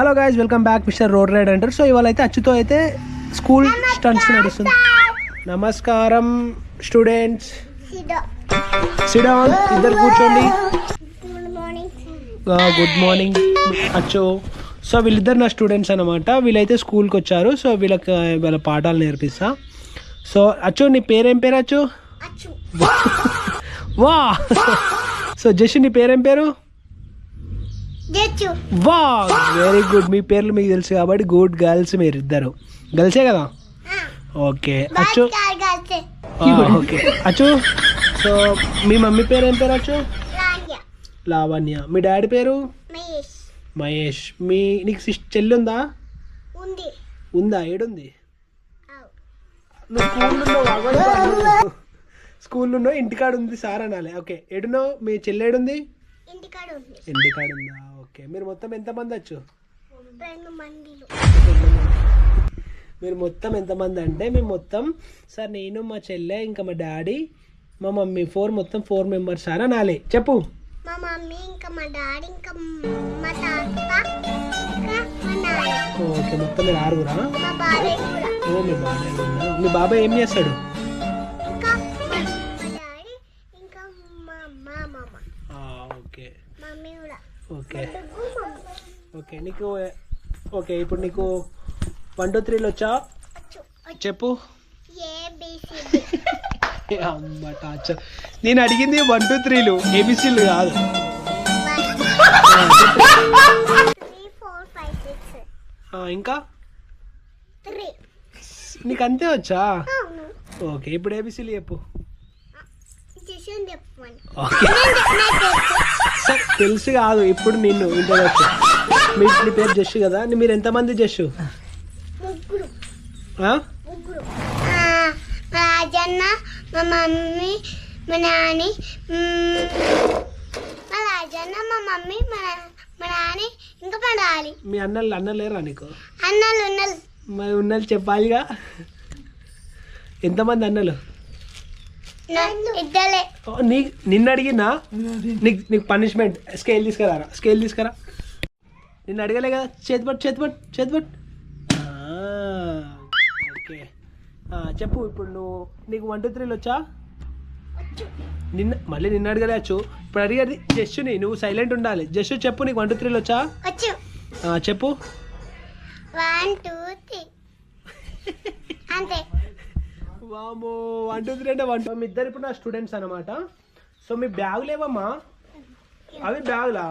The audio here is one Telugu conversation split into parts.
Hello guys, welcome back Mister Road Ride అంటారు. సో ఇవాళ అయితే అచ్చుతో అయితే స్కూల్ స్టంట్స్ నడుస్తుంది. నమస్కారం స్టూడెంట్స్, సిట్ డౌన్, ఇద్దరు కూర్చోండి. గుడ్ మార్నింగ్ అచ్చు. సో వీళ్ళిద్దరు నా స్టూడెంట్స్ అనమాట. వీళ్ళైతే స్కూల్కి వచ్చారు. సో వీళ్ళకి వీళ్ళ పాఠాలు నేర్పిస్తా. సో అచ్చు, నీ పేరేం పేరు అచ్చు? వా. సో జస్ట్ నీ పేరేం పేరు? వా, వెరీ గుడ్. మీ పేర్లు మీకు తెలుసు కాబట్టి గుడ్ గర్ల్స్ మీరు ఇద్దరు. గర్ల్సే కదా? ఓకే అచ్చు. ఓకే అచ్చు. సో మీ మమ్మీ పేరు ఏం పేరు అచ్చు? లావణ్య. మీ డాడీ పేరు? మహేష్. నీకు చెల్లి ఉందా? ఉందా? ఏడుంది? నువ్వు స్కూల్లో ఉన్నావు, ఇంటికాడ ఉంది సార్ అనాలి. ఓకే, ఏడున్నావు? మీ చెల్లి ఏడుంది? ఇంటికాడ ఉందా? ఓకే. మీరు మొత్తం ఎంతమంది వచ్చు? మీరు మొత్తం ఎంతమంది అంటే మేము మొత్తం సార్, నేను, మా చెల్లె, ఇంకా మా డాడీ, మా మమ్మీ, మొత్తం 4 మెంబర్స్ సార్ అనాలి. చెప్పు. మా మమ్మీ, ఇంకా మా డాడీ, ఇంకా మా తాత, ఇంకా మా నాన్న. ఓకే, మొత్తం మీరు 6గురా? మా బాబాయ్ కూడా. ఓ, మీ బాబాయ్ కూడా. మీ బాబాయ్ ఏం చేస్తాడు? ఇంకా మా డాడీ, ఇంకా మా అమ్మ. ఓకే. మమ్మీ కూడా. ఓకే. ఓకే నీకు ఓకే ఇప్పుడు నీకు 1 2 3 వచ్చా? చెప్పు. అమ్మట. నేను అడిగింది 1 2 3 ఏబిసిలు కాదు. 3 4 5 6. ఇంకా 3. నీకు అంతే వచ్చా? ఓకే, ఇప్పుడు ఏబిసిలు చెప్పు. సార్ తెలుసు కాదు, ఇప్పుడు నిన్ను ఇంట్రొడక్షన్. నీ పేరు జస్సు కదా? మీరు ఎంతమంది జస్సు? రాజన్న, మా మమ్మీ, మా నాని, మా రాజన్న, మా మమ్మీ, మా నాని, ఇంకా మా డాడీ. మీ అన్నలు లేరా నీకు? అన్నలు మరి ఉన్నలు చెప్పాలిగా. ఎంతమంది అన్నలు? ఇద్దరే. నిన్ను అడిగినా నీకు పనిష్మెంట్. స్కేల్ తీసుకురా. నిన్ను అడగలే కదా. చేతిపట్టు. ఓకే, చెప్పు. ఇప్పుడు నీకు 1 2 3 వచ్చా? నిన్ను అడగలేచ్చు. ఇప్పుడు అడిగేది జస్సుని. నువ్వు సైలెంట్ ఉండాలి. జస్సు చెప్పు, నీకు 1 2 3 వచ్చా? చెప్పు. 1 2 3 అంతే. వామో, 1 2 3 అంటే 1. మీ ఇద్దరు ఇప్పుడు నా స్టూడెంట్స్ అనమాట. సో మీ బ్యాగులు ఏవమ్మా? అవి బ్యాగులా?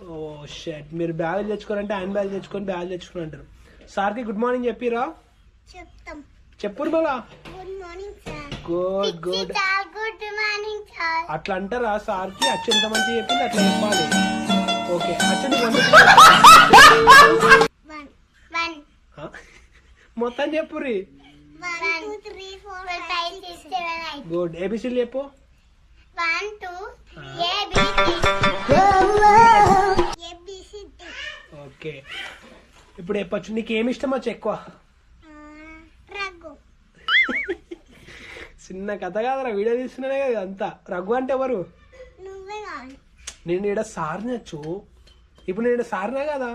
ఓ షట్. మీరు బ్యాగులు తెచ్చుకోరంటే హ్యాండ్ బ్యాగ్ తెచ్చుకొని బ్యాగులు తెచ్చుకుని అంటారు. సార్కి గుడ్ మార్నింగ్ చెప్పిరా? చెప్పురు మళ్ళా. గుడ్ అట్లా అంటారా సార్కి? అచ్చు ఎంత మంచిగా చెప్పింది అట్లా చెప్పాలి. ఓకే అచ్చు మొత్తం చెప్పురి. గుడ్. ఏబిసిలు చెప్పు. 1 2 ఓకే, ఇప్పుడు చెప్పచ్చు. నీకు ఏమి ఇష్టం వచ్చు ఎక్కువ? చిన్న కథ కాదరా, వీడియో తీస్తున్నానే కదా అంతా. రఘు అంటే ఎవరు? నేను ఇక్కడ సార్నచ్చు. ఇప్పుడు నేను సార్నా కదా,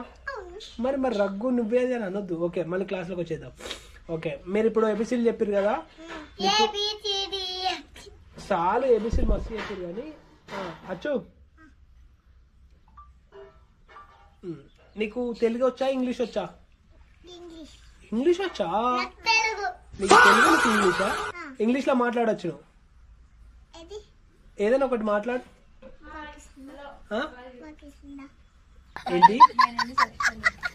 మరి రఘు నువ్వేది అని అనొద్దు. ఓకే, మళ్ళీ క్లాస్లోకి వచ్చేద్దాం. ఓకే, మీరు ఇప్పుడు ఏబిసిలు చెప్పారు కదా. చాలు, ఏబిసిలు మస్తు చెప్పారు. కానీ అచ్చు, నీకు తెలుగు వచ్చా? ఇంగ్లీష్ వచ్చా? ఇంగ్లీష్ వచ్చా? నీకు తెలుగు, నీకు ఇంగ్లీషా? ఇంగ్లీష్లో మాట్లాడచ్చు నువ్వు. ఏదైనా ఒకటి మాట్లాడు. ఏంటి?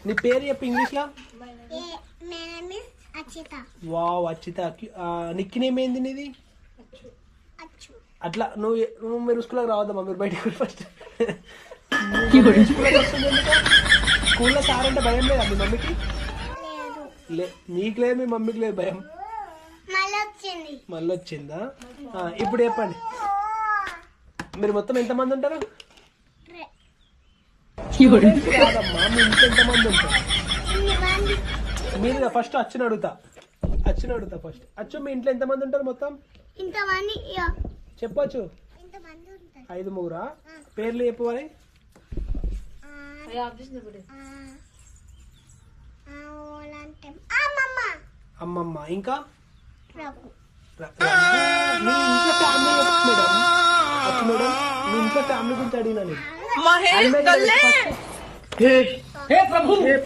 నీ పేరు చెప్పు ఇంగ్లీష్లో. వావ్, అచ్చిత. నిక్కి నేమ్ ఏంది నీది? అట్లా నువ్వు మీరు స్కూల్కి రావద్దమ్మా, మీరు బయటకు ఫస్ట్. స్కూల్లో సార్ అంటే భయం లేదా మీ మమ్మీకి? నీకు లేదు, మీ మమ్మీకి లేదు భయం? మళ్ళీ వచ్చిందా? ఇప్పుడు చెప్పండి, మీరు మొత్తం ఎంతమంది ఉంటారు? కాదమ్మా, మీ ఇంట్లో ఎంతమంది ఉంటారు? మీరు ఫస్ట్ అచ్చుని అడుగుతా ఫస్ట్. అచ్చు, మీ ఇంట్లో ఎంతమంది ఉంటారు మొత్తం? చెప్పచ్చు. 5 పేర్లు చెప్పు. ఓలంటే అమ్మమ్మ అమ్మమ్మ. ఇంకా ప్రభు మీ ఇంట్లో ఫ్యామిలీ మేడం. అచ్చు మేడం, మీ ఇంట్లో ఫ్యామిలీ గురించి అడిగినా నేను. హే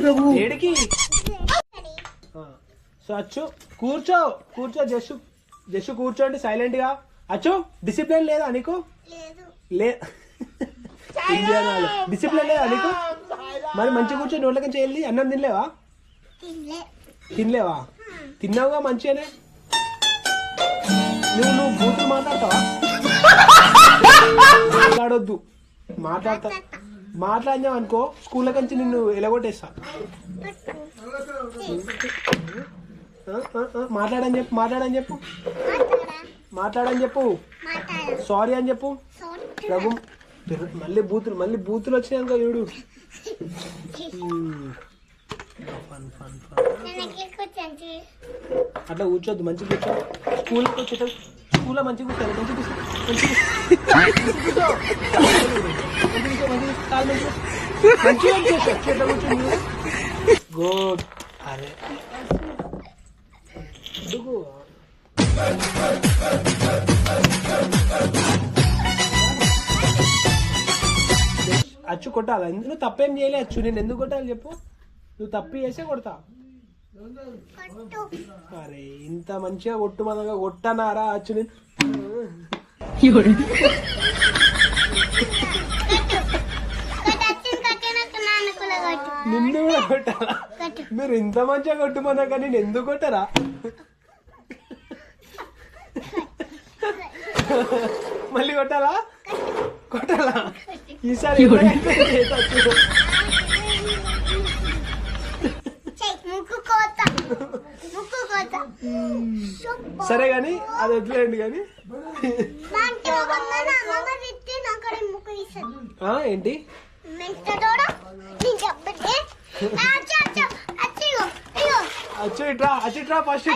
ప్రభు ఏడికి. సో అచ్చు కూర్చో జస్ట్ కూర్చోండి సైలెంట్ గా. అచ్చు డిసిప్లిన్ లేదా నీకు? లేదు లే డిసిప్లిన్ లేదా నీకు? మరి మంచిగా కూర్చో. నోట్లకి చేయాలి. అన్నం తినలేవా? తినలేవా? తిన్నావుగా మంచిగానే. నువ్వు బూతులు మాట్లాడతావా? మాట్లాడొద్దు. మాట్లాడినావు అనుకో స్కూల్ నుంచి నిన్ను ఎలగొట్టేస్తా. మాట్లాడని చెప్పు. సారీ అని చెప్పు. ప్రభు మళ్ళీ బూతులు వచ్చినాక చూడు. అట్లా కూర్చోద్దు. మంచిగా కూర్చో. స్కూల్కి వచ్చేట స్కూల్లో మంచిగా కూర్చోాలి. మంచిగా కూర్చోండి. గుడ్. అరే అచ్చు కొట్టాలా? నువ్వు తప్పేం చేయలే అచ్చు. నేను ఎందుకు కొట్టాలి చెప్పు? నువ్వు తప్పు చేసే కొడతా. అరే ఇంత మంచిగా కొట్టుమనగా కొట్టనారా అచ్చు? నేను నిన్ను కూడా కొట్టాలా? మీరు ఇంత మంచిగా కొట్టుమన్నాక నేను ఎందుకు కొట్టరా? మళ్ళీ కొట్టాలా? ఈసారి సరే గాని అది వదిలేండి. కానీ ఏంటి అచ్చు ఇట్రా ఫస్ట్